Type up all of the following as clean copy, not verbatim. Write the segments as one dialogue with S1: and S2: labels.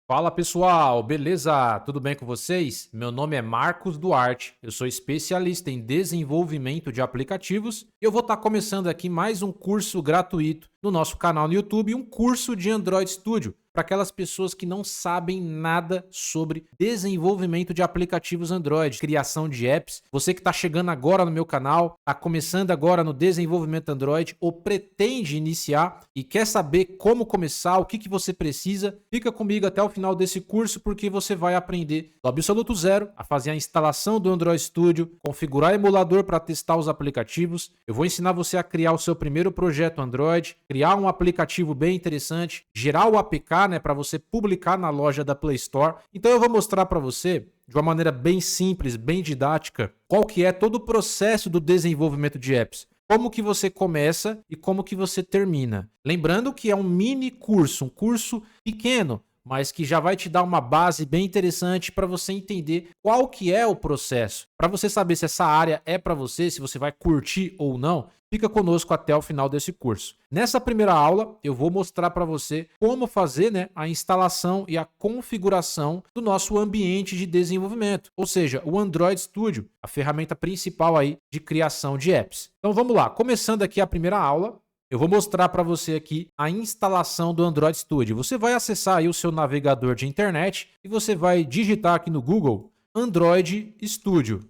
S1: Fala pessoal, beleza? Tudo bem com vocês? Meu nome é Marcos Duarte, eu sou especialista em desenvolvimento de aplicativos e eu vou estar começando aqui mais um curso gratuito no nosso canal no YouTube, um curso de Android Studio para aquelas pessoas que não sabem nada sobre desenvolvimento de aplicativos Android, criação de apps. Você que está chegando agora no meu canal, está começando agora no desenvolvimento Android ou pretende iniciar e quer saber como começar, o que você precisa, fica comigo até o final desse curso porque você vai aprender do absoluto zero a fazer a instalação do Android Studio, configurar emulador para testar os aplicativos. Eu vou ensinar você a criar o seu primeiro projeto Android, criar um aplicativo bem interessante, gerar o APK, para você publicar na loja da Play Store. Então eu vou mostrar para você de uma maneira bem simples, bem didática, qual que é todo o processo do desenvolvimento de apps. Como que você começa e como que você termina. Lembrando que é um mini curso, um curso pequeno, mas que já vai te dar uma base bem interessante para você entender qual que é o processo. Para você saber se essa área é para você, se você vai curtir ou não, fica conosco até o final desse curso. Nessa primeira aula, eu vou mostrar para você como fazer a instalação e a configuração do nosso ambiente de desenvolvimento, ou seja, o Android Studio, a ferramenta principal aí de criação de apps. Então vamos lá, começando aqui a primeira aula, eu vou mostrar para você aqui a instalação do Android Studio. Você vai acessar aí o seu navegador de internet e você vai digitar aqui no Google Android Studio.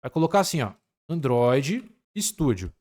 S1: Vai colocar assim, ó, Android Studio.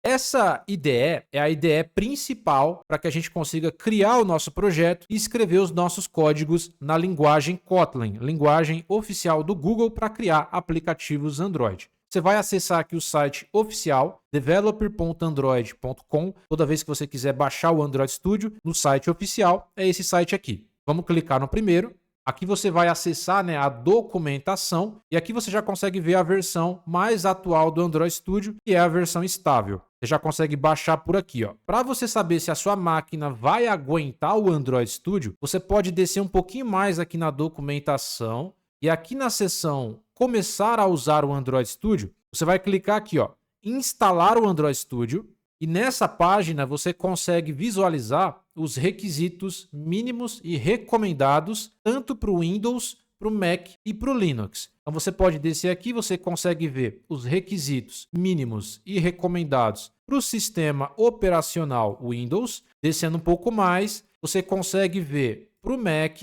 S1: Essa IDE é a IDE principal para que a gente consiga criar o nosso projeto e escrever os nossos códigos na linguagem Kotlin, linguagem oficial do Google para criar aplicativos Android. Você vai acessar aqui o site oficial, developer.android.com. Toda vez que você quiser baixar o Android Studio, no site oficial, é esse site aqui. Vamos clicar no primeiro. Aqui você vai acessar a documentação e aqui você já consegue ver a versão mais atual do Android Studio, que é a versão estável. Você já consegue baixar por aqui. Para você saber se a sua máquina vai aguentar o Android Studio, você pode descer um pouquinho mais aqui na documentação e aqui na seção Começar a usar o Android Studio, você vai clicar aqui, Instalar o Android Studio. E nessa página você consegue visualizar os requisitos mínimos e recomendados tanto para o Windows, para o Mac e para o Linux. Então você pode descer aqui, você consegue ver os requisitos mínimos e recomendados para o sistema operacional Windows. Descendo um pouco mais, você consegue ver para o Mac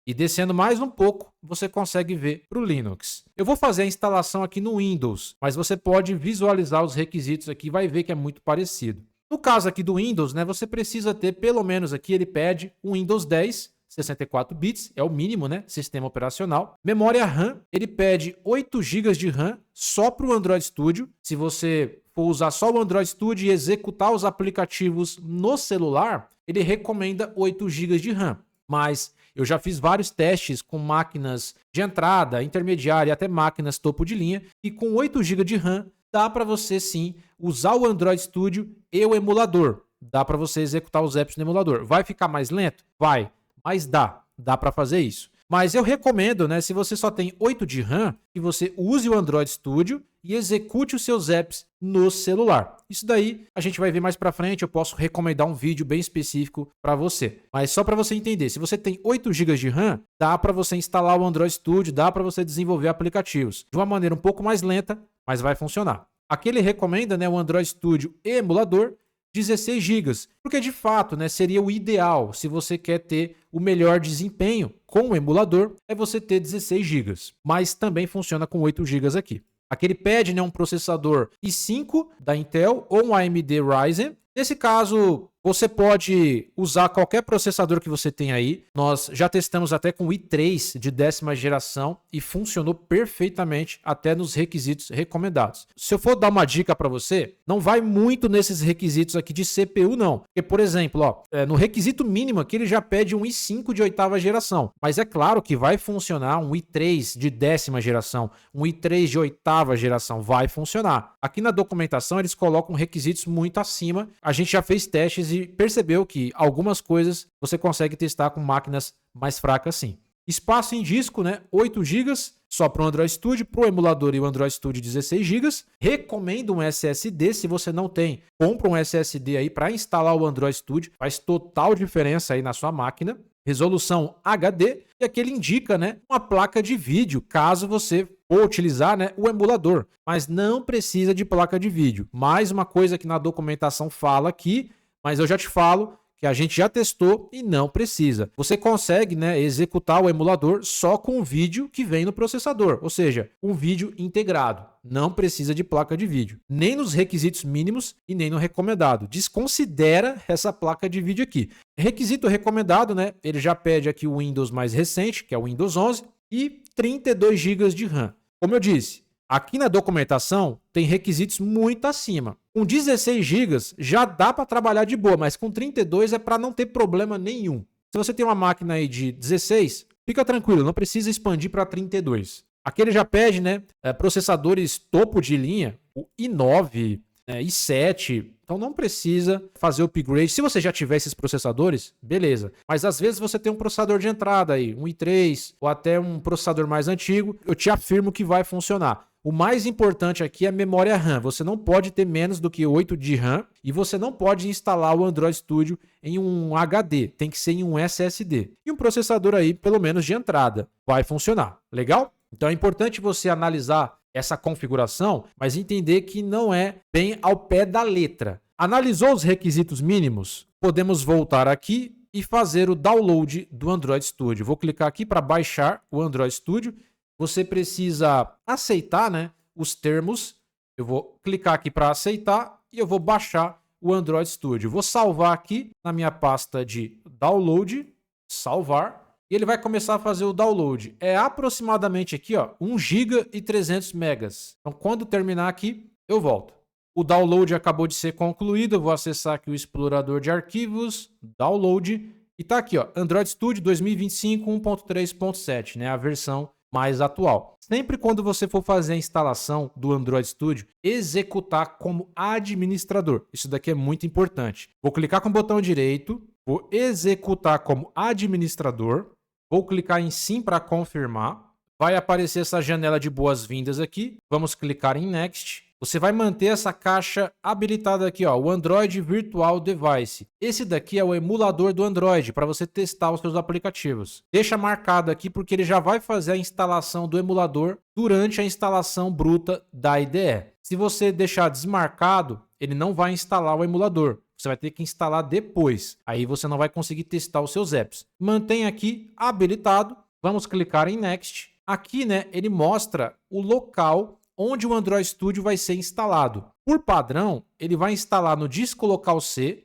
S1: e descendo mais um pouco, você consegue ver para o Linux. Eu vou fazer a instalação aqui no Windows, mas você pode visualizar os requisitos aqui e vai ver que é muito parecido. No caso aqui do Windows, você precisa ter pelo menos aqui, ele pede um Windows 10, 64 bits, é o mínimo, sistema operacional. Memória RAM, ele pede 8 GB de RAM só para o Android Studio. Se você for usar só o Android Studio e executar os aplicativos no celular, ele recomenda 8 GB de RAM. Mas eu já fiz vários testes com máquinas de entrada, intermediária e até máquinas topo de linha. E com 8 GB de RAM, dá para você sim usar o Android Studio e o emulador. Dá para você executar os apps no emulador. Vai ficar mais lento? Vai, mas dá para fazer isso. Mas eu recomendo, se você só tem 8 de RAM, que você use o Android Studio e execute os seus apps no celular. Isso daí a gente vai ver mais para frente, eu posso recomendar um vídeo bem específico para você. Mas só para você entender, se você tem 8 GB de RAM, dá para você instalar o Android Studio, dá para você desenvolver aplicativos de uma maneira um pouco mais lenta, mas vai funcionar. Aqui ele recomenda o Android Studio e emulador 16 GB, porque de fato seria o ideal se você quer ter o melhor desempenho com o emulador, é você ter 16 GB, mas também funciona com 8 GB aqui. Aqui ele pede um processador i5 da Intel ou um AMD Ryzen. Nesse caso, você pode usar qualquer processador que você tem aí. Nós já testamos até com o i3 de 10ª geração e funcionou perfeitamente até nos requisitos recomendados. Se eu for dar uma dica para você, não vai muito nesses requisitos aqui de CPU não. Porque, por exemplo, no requisito mínimo aqui ele já pede um i5 de 8ª geração. Mas é claro que vai funcionar um i3 de 10ª geração, um i3 de 8ª geração, vai funcionar. Aqui na documentação eles colocam requisitos muito acima. A gente já fez testes e percebeu que algumas coisas você consegue testar com máquinas mais fracas sim. Espaço em disco, 8 GB, só para o Android Studio, para o emulador e o Android Studio 16 GB. Recomendo um SSD, se você não tem, compra um SSD aí para instalar o Android Studio, faz total diferença aí na sua máquina. Resolução HD, E aqui ele indica, né, uma placa de vídeo, caso você for utilizar, né, o emulador. Mas não precisa de placa de vídeo. Mais uma coisa que na documentação fala aqui, mas eu já te falo que a gente já testou e não precisa. Você consegue, né, executar o emulador só com o vídeo que vem no processador, ou seja, um vídeo integrado. Não precisa de placa de vídeo, nem nos requisitos mínimos e nem no recomendado. Desconsidera essa placa de vídeo aqui. Requisito recomendado, né, ele já pede aqui o Windows mais recente, que é o Windows 11, e 32 GB de RAM. Como eu disse, aqui na documentação tem requisitos muito acima. Com 16 GB já dá para trabalhar de boa, mas com 32 é para não ter problema nenhum. Se você tem uma máquina aí de 16, fica tranquilo, não precisa expandir para 32. Aqui ele já pede, né, processadores topo de linha, o i9, i7, então não precisa fazer upgrade. Se você já tiver esses processadores, beleza. Mas às vezes você tem um processador de entrada aí, um i3 ou até um processador mais antigo, eu te afirmo que vai funcionar. O mais importante aqui é a memória RAM. Você não pode ter menos do que 8 de RAM e você não pode instalar o Android Studio em um HD. Tem que ser em um SSD. E um processador aí, pelo menos de entrada, vai funcionar. Legal? Então é importante você analisar essa configuração, mas entender que não é bem ao pé da letra. Analisou os requisitos mínimos? Podemos voltar aqui e fazer o download do Android Studio. Vou clicar aqui para baixar o Android Studio. Você precisa aceitar, né, os termos. Eu vou clicar aqui para aceitar e eu vou baixar o Android Studio. Vou salvar aqui na minha pasta de download, salvar, e ele vai começar a fazer o download. É aproximadamente aqui, ó, 1 GB e 300 megas. Então, quando terminar aqui, eu volto. O download acabou de ser concluído. Eu vou acessar aqui o explorador de arquivos, download, e tá aqui, ó, Android Studio 2025 1.3.7, né, a versão mais atual. Sempre quando você for fazer a instalação do Android Studio, executar como administrador. Isso daqui é muito importante. Vou clicar com o botão direito, vou executar como administrador, vou clicar em sim para confirmar. Vai aparecer essa janela de boas-vindas aqui. Vamos clicar em Next. Você vai manter essa caixa habilitada aqui, ó, o Android Virtual Device. Esse daqui é o emulador do Android para você testar os seus aplicativos. Deixa marcado aqui porque ele já vai fazer a instalação do emulador durante a instalação bruta da IDE. Se você deixar desmarcado, ele não vai instalar o emulador. Você vai ter que instalar depois. Aí você não vai conseguir testar os seus apps. Mantém aqui habilitado. Vamos clicar em Next. Aqui, né, ele mostra o local onde o Android Studio vai ser instalado. Por padrão, ele vai instalar no disco local C,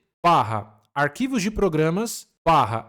S1: arquivos de programas,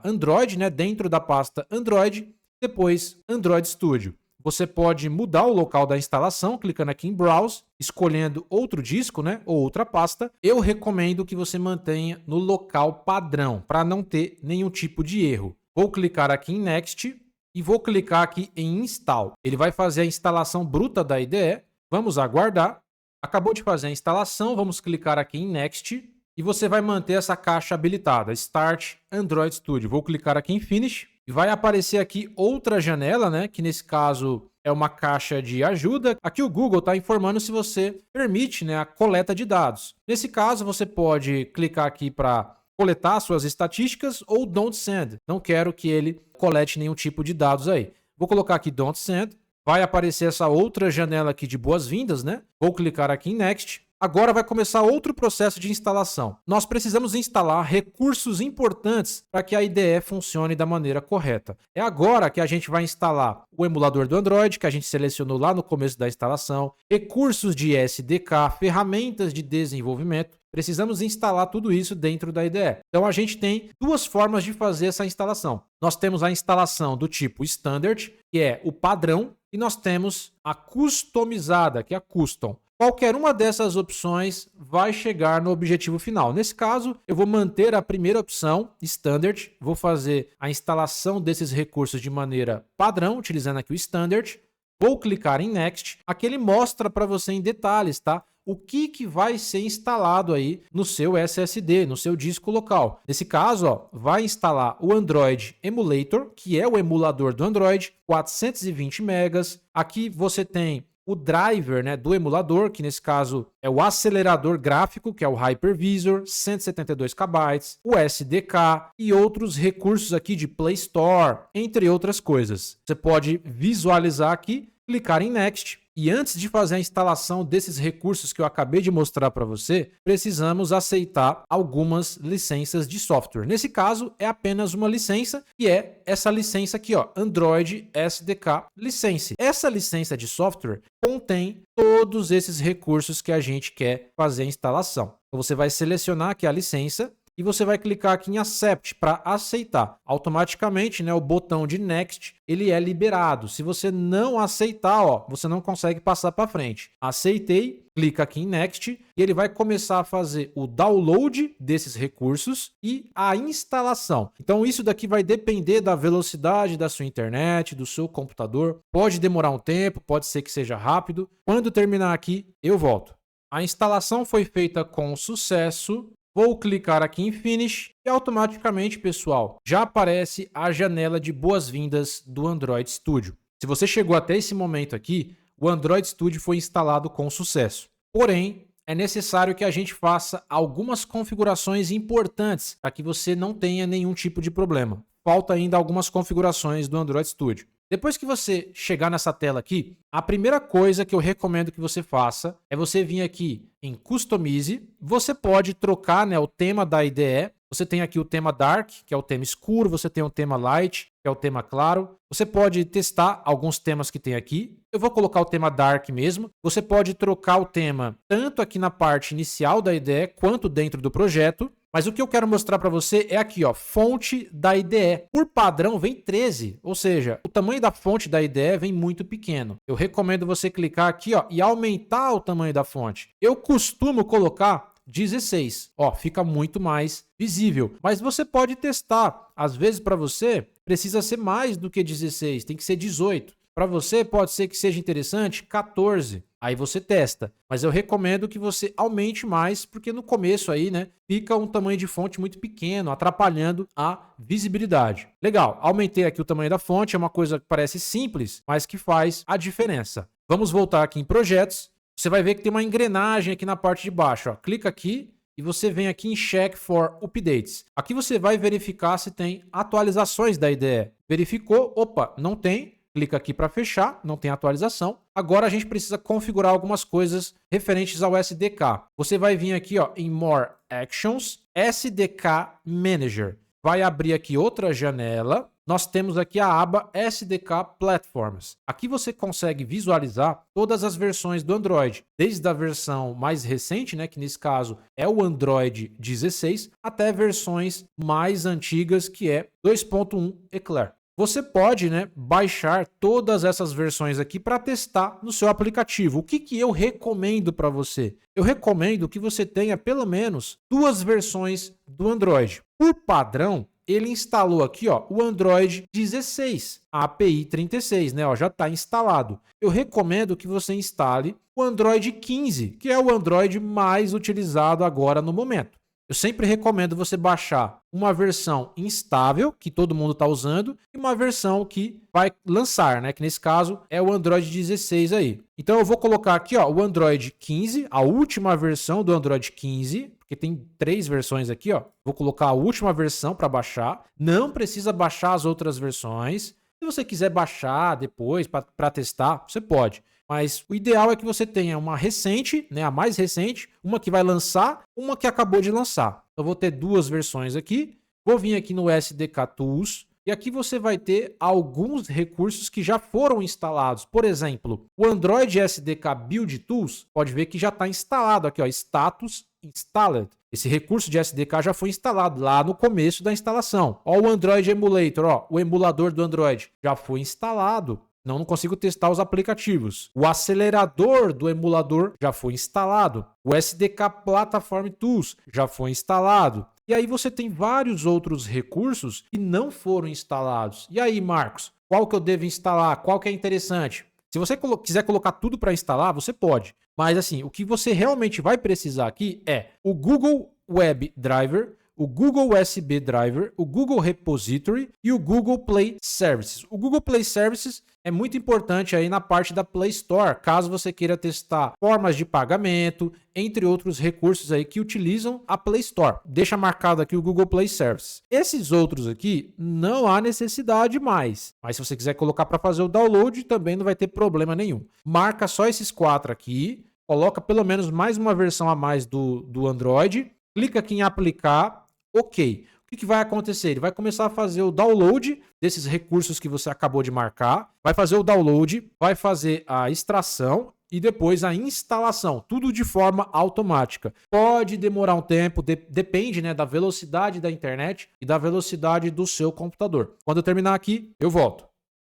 S1: Android, né, dentro da pasta Android, depois Android Studio. Você pode mudar o local da instalação, clicando aqui em Browse, escolhendo outro disco, né, ou outra pasta. Eu recomendo que você mantenha no local padrão, para não ter nenhum tipo de erro. Vou clicar aqui em Next e vou clicar aqui em Install. Ele vai fazer a instalação bruta da IDE. Vamos aguardar. Acabou de fazer a instalação, vamos clicar aqui em Next e você vai manter essa caixa habilitada, Start Android Studio. Vou clicar aqui em Finish e vai aparecer aqui outra janela, né, que nesse caso é uma caixa de ajuda. Aqui o Google está informando se você permite, né, a coleta de dados. Nesse caso, você pode clicar aqui para coletar suas estatísticas ou Don't Send. Não quero que ele colete nenhum tipo de dados aí. Vou colocar aqui Don't Send. Vai aparecer essa outra janela aqui de boas-vindas, né? Vou clicar aqui em Next. Agora vai começar outro processo de instalação. Nós precisamos instalar recursos importantes para que a IDE funcione da maneira correta. É agora que a gente vai instalar o emulador do Android, que a gente selecionou lá no começo da instalação, recursos de SDK, ferramentas de desenvolvimento. Precisamos instalar tudo isso dentro da IDE. Então a gente tem duas formas de fazer essa instalação. Nós temos a instalação do tipo Standard, que é o padrão, e nós temos a customizada, que é a Custom. Qualquer uma dessas opções vai chegar no objetivo final. Nesse caso, eu vou manter a primeira opção, Standard. Vou fazer a instalação desses recursos de maneira padrão, utilizando aqui o Standard. Vou clicar em Next. Aqui ele mostra para você em detalhes, tá? O que vai ser instalado aí no seu SSD, no seu disco local. Nesse caso, ó, vai instalar o Android Emulator, que é o emulador do Android, 420 megas. Aqui você tem o driver, né, do emulador, que nesse caso é o acelerador gráfico, que é o Hypervisor, 172 KB, o SDK e outros recursos aqui de Play Store, entre outras coisas. Você pode visualizar aqui, clicar em Next. E antes de fazer a instalação desses recursos que eu acabei de mostrar para você, precisamos aceitar algumas licenças de software. Nesse caso, é apenas uma licença, que é essa licença aqui, ó, Android SDK License. Essa licença de software contém todos esses recursos que a gente quer fazer a instalação. Então você vai selecionar aqui a licença e você vai clicar aqui em Accept para aceitar. Automaticamente, né, o botão de Next ele é liberado. Se você não aceitar, ó, você não consegue passar para frente. Aceitei, clica aqui em Next e ele vai começar a fazer o download desses recursos e a instalação. Então isso daqui vai depender da velocidade da sua internet, do seu computador. Pode demorar um tempo, pode ser que seja rápido. Quando terminar aqui, eu volto. A instalação foi feita com sucesso. Vou clicar aqui em Finish e automaticamente, pessoal, já aparece a janela de boas-vindas do Android Studio. Se você chegou até esse momento aqui, o Android Studio foi instalado com sucesso. Porém, é necessário que a gente faça algumas configurações importantes para que você não tenha nenhum tipo de problema. Falta ainda algumas configurações do Android Studio. Depois que você chegar nessa tela aqui, a primeira coisa que eu recomendo que você faça é você vir aqui em Customize. Você pode trocar, né, o tema da IDE. Você tem aqui o tema Dark, que é o tema escuro. Você tem o tema Light, que é o tema claro. Você pode testar alguns temas que tem aqui. Eu vou colocar o tema Dark mesmo. Você pode trocar o tema tanto aqui na parte inicial da IDE quanto dentro do projeto. Mas o que eu quero mostrar para você é aqui, ó, fonte da IDE. Por padrão vem 13, ou seja, o tamanho da fonte da IDE vem muito pequeno. Eu recomendo você clicar aqui, ó, e aumentar o tamanho da fonte. Eu costumo colocar 16, ó, fica muito mais visível. Mas você pode testar. Às vezes para você precisa ser mais do que 16, tem que ser 18. Para você pode ser que seja interessante 14. Aí você testa, mas eu recomendo que você aumente mais, porque no começo aí, né, fica um tamanho de fonte muito pequeno, atrapalhando a visibilidade. Legal, aumentei aqui o tamanho da fonte, é uma coisa que parece simples, mas que faz a diferença. Vamos voltar aqui em projetos. Você vai ver que tem uma engrenagem aqui na parte de baixo, ó. Clica aqui e você vem aqui em Check for Updates. Aqui você vai verificar se tem atualizações da IDE. Verificou, opa, não tem. Clica aqui para fechar, não tem atualização. Agora a gente precisa configurar algumas coisas referentes ao SDK. Você vai vir aqui, ó, em More Actions, SDK Manager. Vai abrir aqui outra janela. Nós temos aqui a aba SDK Platforms. Aqui você consegue visualizar todas as versões do Android, desde a versão mais recente, né, que nesse caso é o Android 16, até versões mais antigas, que é 2.1 Eclair. Você pode, né, baixar todas essas versões aqui para testar no seu aplicativo. O que eu recomendo para você? Eu recomendo que você tenha pelo menos 2 versões do Android. Por padrão, ele instalou aqui, ó, o Android 16, a API 36, né, ó, já está instalado. Eu recomendo que você instale o Android 15, que é o Android mais utilizado agora no momento. Eu sempre recomendo você baixar uma versão instável, que todo mundo está usando, e uma versão que vai lançar, né? Que nesse caso é o Android 16 aí. Então eu vou colocar aqui, ó, o Android 15, a última versão do Android 15, porque tem 3 versões aqui, ó. Vou colocar a última versão para baixar. Não precisa baixar as outras versões. Se você quiser baixar depois para testar, você pode. Mas o ideal é que você tenha uma recente, né, a mais recente, uma que vai lançar, uma que acabou de lançar. Eu vou ter 2 versões aqui. Vou vir aqui no SDK Tools e aqui você vai ter alguns recursos que já foram instalados. Por exemplo, o Android SDK Build Tools, pode ver que já está instalado aqui, ó, Status Installed. Esse recurso de SDK já foi instalado lá no começo da instalação. Ó, o Android Emulator, ó, o emulador do Android já foi instalado. Não consigo testar os aplicativos. O acelerador do emulador já foi instalado. O SDK Platform Tools já foi instalado. E aí você tem vários outros recursos que não foram instalados. E aí, Marcos, qual que eu devo instalar? Qual que é interessante? Se você quiser colocar tudo para instalar, você pode. Mas assim, o que você realmente vai precisar aqui é o Google Web Driver, o Google USB Driver, o Google Repository e o Google Play Services. O Google Play Services é muito importante aí na parte da Play Store, caso você queira testar formas de pagamento, entre outros recursos aí que utilizam a Play Store. Deixa marcado aqui o Google Play Services. Esses outros aqui não há necessidade mais, mas se você quiser colocar para fazer o download, também não vai ter problema nenhum. Marca só esses 4 aqui, coloca pelo menos mais uma versão a mais do Android, clica aqui em aplicar, ok. O que vai acontecer? Ele vai começar a fazer o download desses recursos que você acabou de marcar, vai fazer o download, vai fazer a extração e depois a instalação, tudo de forma automática. Pode demorar um tempo, depende, né, da velocidade da internet e da velocidade do seu computador. Quando eu terminar aqui, eu volto.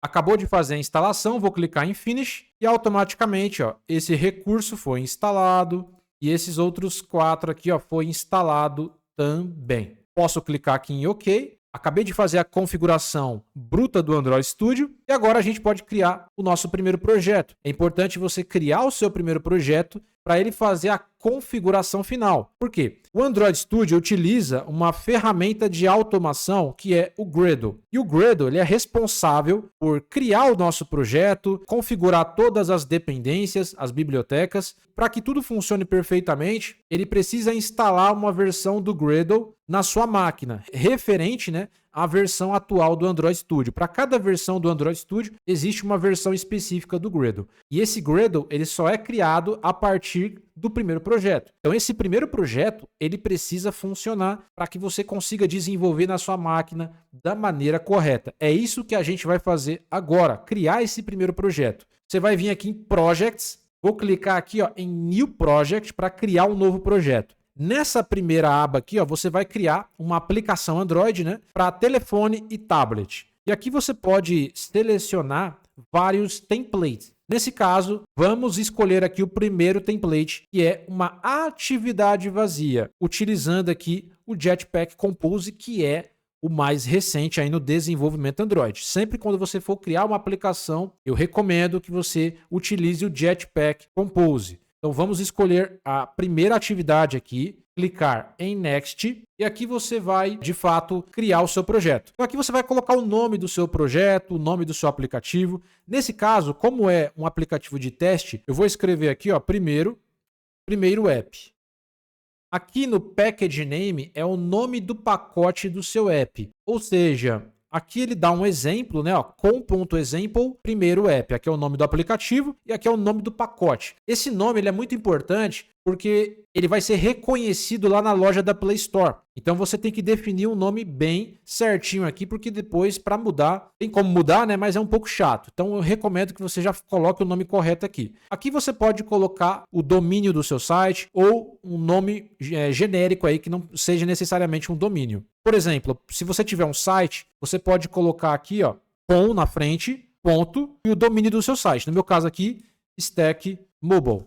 S1: Acabou de fazer a instalação, vou clicar em Finish e automaticamente, ó, esse recurso foi instalado e esses outros 4 aqui, ó, foi instalado também. Posso clicar aqui em OK. Acabei de fazer a configuração bruta do Android Studio e agora a gente pode criar o nosso primeiro projeto. É importante você criar o seu primeiro projeto para ele fazer a configuração final. Por quê? O Android Studio utiliza uma ferramenta de automação que é o Gradle. E o Gradle ele é responsável por criar o nosso projeto, configurar todas as dependências, as bibliotecas. Para que tudo funcione perfeitamente, ele precisa instalar uma versão do Gradle na sua máquina, referente, né, à versão atual do Android Studio. Para cada versão do Android Studio, existe uma versão específica do Gradle. E esse Gradle ele só é criado a partir do primeiro projeto. Então, esse primeiro projeto ele precisa funcionar para que você consiga desenvolver na sua máquina da maneira correta. É isso que a gente vai fazer agora, criar esse primeiro projeto. Você vai vir aqui em Projects, vou clicar aqui, ó, em New Project para criar um novo projeto. Nessa primeira aba aqui, ó, você vai criar uma aplicação Android, né, para telefone e tablet. E aqui você pode selecionar vários templates. Nesse caso, vamos escolher aqui o primeiro template, que é uma atividade vazia, utilizando aqui o Jetpack Compose, que é o mais recente aí no desenvolvimento Android. Sempre quando você for criar uma aplicação, eu recomendo que você utilize o Jetpack Compose. Então vamos escolher a primeira atividade aqui, clicar em Next e aqui você vai, de fato, criar o seu projeto. Então aqui você vai colocar o nome do seu projeto, o nome do seu aplicativo. Nesse caso, como é um aplicativo de teste, eu vou escrever aqui, ó, primeiro app. Aqui no Package Name é o nome do pacote do seu app. Ou seja, aqui ele dá um exemplo, né? Com.example, primeiro app. Aqui é o nome do aplicativo e aqui é o nome do pacote. Esse nome ele é muito importante porque ele vai ser reconhecido lá na loja da Play Store. Então você tem que definir um nome bem certinho aqui, porque depois para mudar, tem como mudar, né? Mas é um pouco chato. Então eu recomendo que você já coloque o nome correto aqui. Aqui você pode colocar o domínio do seu site ou um nome genérico aí que não seja necessariamente um domínio. Por exemplo, se você tiver um site, você pode colocar aqui, ó, com na frente, ponto, e o domínio do seu site. No meu caso aqui, Stack Mobile.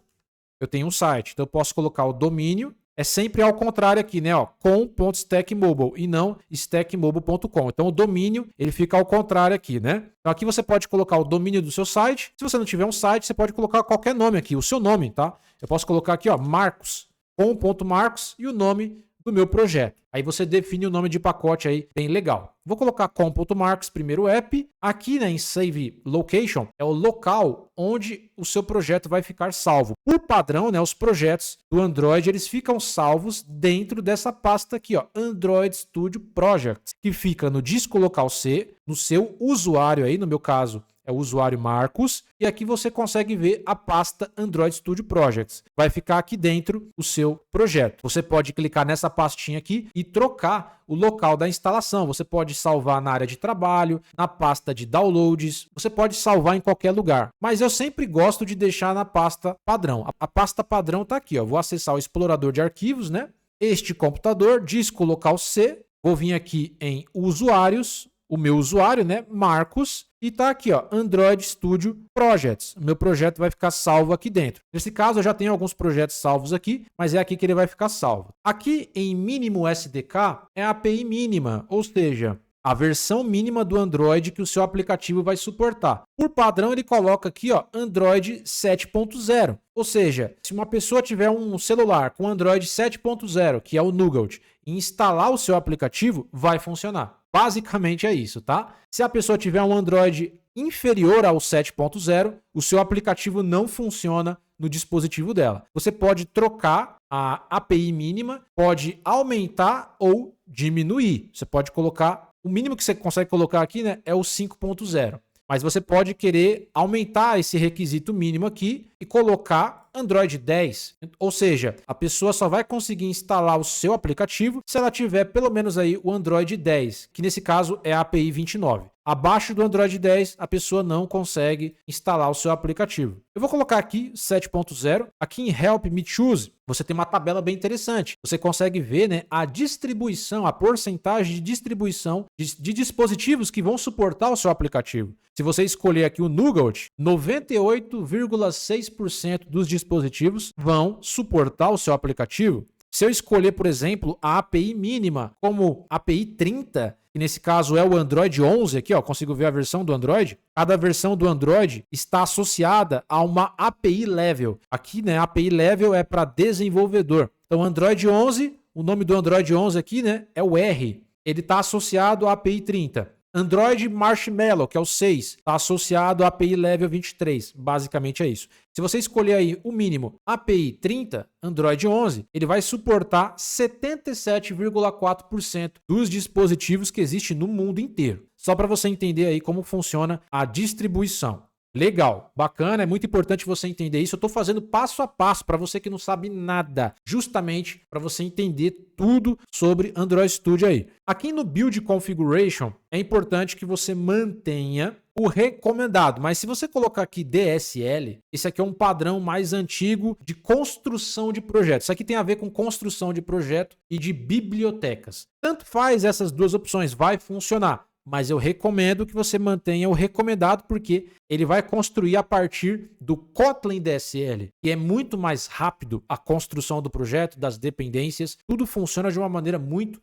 S1: Eu tenho um site, então eu posso colocar o domínio, é sempre ao contrário aqui, né, ó, com.stackmobile e não stackmobile.com. Então o domínio, ele fica ao contrário aqui, né? Então aqui você pode colocar o domínio do seu site. Se você não tiver um site, você pode colocar qualquer nome aqui, o seu nome, tá? Eu posso colocar aqui, ó, Marcos, com.marcos e o nome do meu projeto. Aí você define o nome de pacote aí, bem legal. Vou colocar com.marks, primeiro app. Aqui, né, em Save Location, é o local onde o seu projeto vai ficar salvo. Por padrão, né, os projetos do Android, eles ficam salvos dentro dessa pasta aqui, ó, Android Studio Projects, que fica no disco local C, no seu usuário aí, no meu caso, é o usuário Marcos, e aqui você consegue ver a pasta Android Studio Projects. Vai ficar aqui dentro o seu projeto. Você pode clicar nessa pastinha aqui e trocar o local da instalação. Você pode salvar na área de trabalho, na pasta de downloads, você pode salvar em qualquer lugar. Mas eu sempre gosto de deixar na pasta padrão. A pasta padrão está aqui, ó. Vou acessar o explorador de arquivos, né? Este computador, disco local C, vou vir aqui em usuários, o meu usuário, né, Marcos, e tá aqui, ó, Android Studio Projects. O meu projeto vai ficar salvo aqui dentro. Nesse caso, eu já tenho alguns projetos salvos aqui, mas é aqui que ele vai ficar salvo. Aqui em mínimo SDK é a API mínima, ou seja, a versão mínima do Android que o seu aplicativo vai suportar. Por padrão, ele coloca aqui, ó, Android 7.0. Ou seja, se uma pessoa tiver um celular com Android 7.0, que é o Nougat, e instalar o seu aplicativo, vai funcionar. Basicamente é isso, tá? Se a pessoa tiver um Android inferior ao 7.0, o seu aplicativo não funciona no dispositivo dela. Você pode trocar a API mínima, pode aumentar ou diminuir. Você pode colocar, o mínimo que você consegue colocar aqui, né, é o 5.0. Mas você pode querer aumentar esse requisito mínimo aqui e colocar Android 10. Ou seja, a pessoa só vai conseguir instalar o seu aplicativo se ela tiver pelo menos aí o Android 10, que nesse caso é a API 29. Abaixo do Android 10, a pessoa não consegue instalar o seu aplicativo. Eu vou colocar aqui 7.0. Aqui em Help Me Choose, você tem uma tabela bem interessante. Você consegue ver, né, a distribuição, a porcentagem de distribuição de dispositivos que vão suportar o seu aplicativo. Se você escolher aqui o Nougat, 98,6% dos dispositivos vão suportar o seu aplicativo. Se eu escolher, por exemplo, a API mínima como API 30, que nesse caso é o Android 11, aqui ó, consigo ver a versão do Android. Cada versão do Android está associada a uma API Level. Aqui, né, a API Level é para desenvolvedor. Então, Android 11, o nome do Android 11 aqui, né, é o R. Ele está associado à API 30. Android Marshmallow, que é o 6, está associado à API Level 23. Basicamente é isso. Se você escolher aí o mínimo API 30, Android 11, ele vai suportar 77,4% dos dispositivos que existem no mundo inteiro. Só para você entender aí como funciona a distribuição. Legal, bacana, é muito importante você entender isso. Eu estou fazendo passo a passo para você que não sabe nada, justamente para você entender tudo sobre Android Studio aí. Aqui no Build Configuration, é importante que você mantenha o recomendado, mas se você colocar aqui DSL, esse aqui é um padrão mais antigo de construção de projetos. Isso aqui tem a ver com construção de projeto e de bibliotecas. Tanto faz essas duas opções, vai funcionar. Mas eu recomendo que você mantenha o recomendado porque ele vai construir a partir do Kotlin DSL, que é muito mais rápido a construção do projeto, das dependências, tudo funciona de uma maneira muito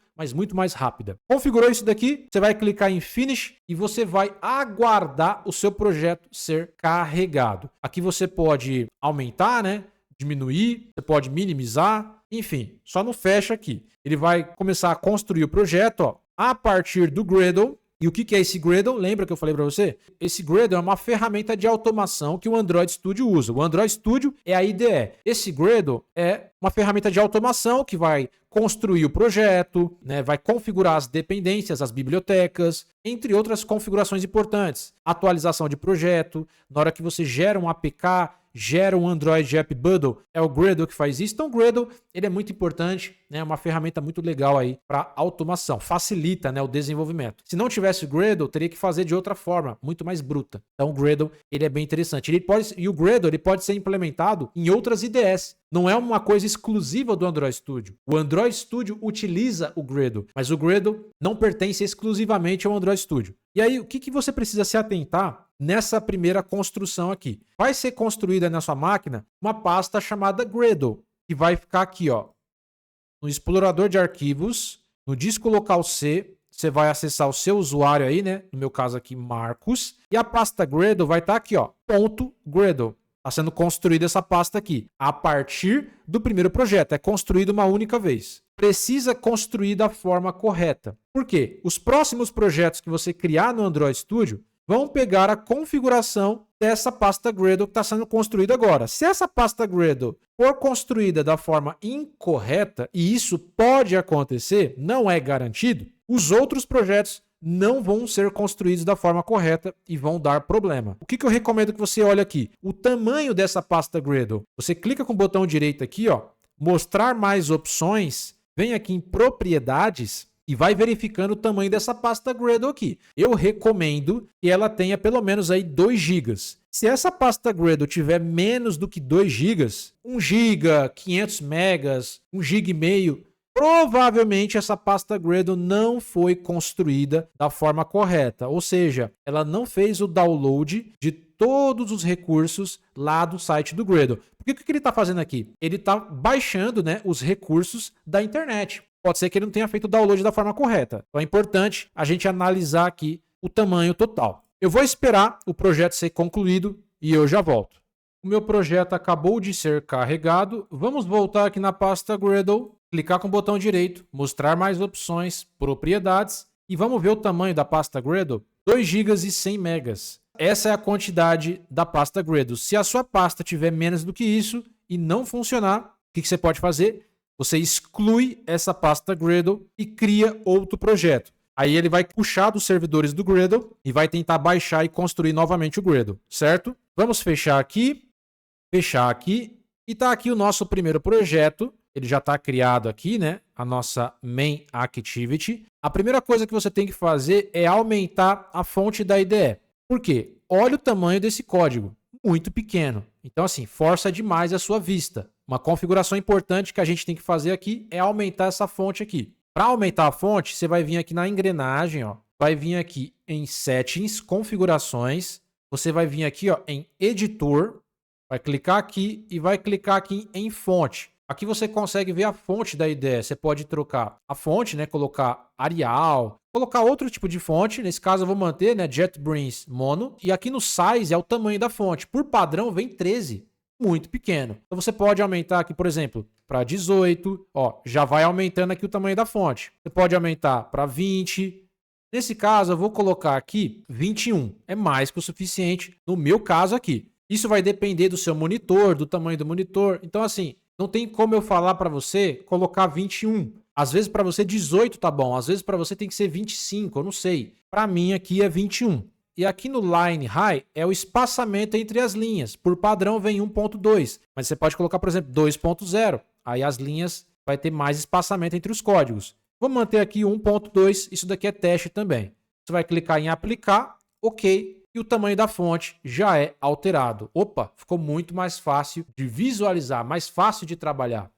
S1: mais rápida. Configurou isso daqui, você vai clicar em Finish e você vai aguardar o seu projeto ser carregado. Aqui você pode aumentar, né? Diminuir, você pode minimizar, enfim, só não fecha aqui. Ele vai começar a construir o projeto, ó, a partir do Gradle. E o que é esse Gradle? Lembra que eu falei para você? Esse Gradle é uma ferramenta de automação que o Android Studio usa. O Android Studio é a IDE. Esse Gradle é uma ferramenta de automação que vai construir o projeto, né? Vai configurar as dependências, as bibliotecas, entre outras configurações importantes. Atualização de projeto, na hora que você gera um APK, gera um Android App Bundle, é o Gradle que faz isso. Então o Gradle, ele é muito importante, né? É uma ferramenta muito legal aí para automação, facilita, né, o desenvolvimento. Se não tivesse o Gradle, teria que fazer de outra forma, muito mais bruta. Então o Gradle, ele é bem interessante. E o Gradle, ele pode ser implementado em outras IDEs. Não é uma coisa exclusiva do Android Studio. O Android Studio utiliza o Gradle, mas o Gradle não pertence exclusivamente ao Android Studio. E aí, o que você precisa se atentar nessa primeira construção aqui? Vai ser construída na sua máquina uma pasta chamada Gradle, que vai ficar aqui, ó, no explorador de arquivos, no disco local C. Você vai acessar o seu usuário aí, né? No meu caso aqui, Marcos. E a pasta Gradle vai estar aqui, ó, .gradle. Está sendo construída essa pasta aqui. A partir do primeiro projeto. É construído uma única vez. Precisa construir da forma correta. Por quê? Os próximos projetos que você criar no Android Studio vão pegar a configuração dessa pasta Gradle que está sendo construída agora. Se essa pasta Gradle for construída da forma incorreta, e isso pode acontecer, não é garantido, os outros projetos não vão ser construídos da forma correta e vão dar problema. O que eu recomendo que você olhe aqui? O tamanho dessa pasta Gradle. Você clica com o botão direito aqui, ó, mostrar mais opções, vem aqui em propriedades e vai verificando o tamanho dessa pasta Gradle aqui. Eu recomendo que ela tenha pelo menos aí 2 GB. Se essa pasta Gradle tiver menos do que 2 GB, 1 GB, 500 megas, 1,5 GB, provavelmente essa pasta Gradle não foi construída da forma correta, ou seja, ela não fez o download de todos os recursos lá do site do Gradle. Porque o que ele está fazendo aqui? Ele está baixando, né, os recursos da internet. pode ser que ele não tenha feito o download da forma correta. Então é importante a gente analisar aqui o tamanho total. Eu vou esperar o projeto ser concluído e eu já volto. O meu projeto acabou de ser carregado. Vamos voltar aqui na pasta Gradle, clicar com o botão direito, mostrar mais opções, propriedades, e vamos ver o tamanho da pasta Gradle, 2 GB e 100 MB. Essa é a quantidade da pasta Gradle. Se a sua pasta tiver menos do que isso e não funcionar, o que você pode fazer? Você exclui essa pasta Gradle e cria outro projeto. Aí ele vai puxar dos servidores do Gradle e vai tentar baixar e construir novamente o Gradle, certo? Vamos fechar aqui e tá aqui o nosso primeiro projeto. Ele já está criado aqui, né? A nossa main activity. A primeira coisa que você tem que fazer é aumentar a fonte da IDE. Por quê? Olha o tamanho desse código, muito pequeno. Então assim, força demais a sua vista. Uma configuração importante que a gente tem que fazer aqui é aumentar essa fonte aqui. Para aumentar a fonte, você vai vir aqui na engrenagem, ó, vai vir aqui em Settings, Configurações, você vai vir aqui ó, em Editor, vai clicar aqui e vai clicar aqui em Fonte. Aqui você consegue ver a fonte da IDE. Você pode trocar a fonte, né, colocar Arial, colocar outro tipo de fonte. Nesse caso eu vou manter, né, JetBrains Mono. E aqui no Size é o tamanho da fonte. Por padrão vem 13. Muito pequeno. Então você pode aumentar aqui, por exemplo, para 18, ó, já vai aumentando aqui o tamanho da fonte. Você pode aumentar para 20. Nesse caso, eu vou colocar aqui 21. É mais que o suficiente no meu caso aqui. Isso vai depender do seu monitor, do tamanho do monitor. Então, assim, não tem como eu falar para você colocar 21. Às vezes para você 18 tá bom, às vezes para você tem que ser 25, eu não sei. Para mim aqui é 21. E aqui no Line High é o espaçamento entre as linhas. Por padrão vem 1.2, mas você pode colocar, por exemplo, 2.0. Aí as linhas vai ter mais espaçamento entre os códigos. Vou manter aqui 1.2, isso daqui é teste também. Você vai clicar em aplicar, ok, e o tamanho da fonte já é alterado. Opa, ficou muito mais fácil de visualizar, mais fácil de trabalhar.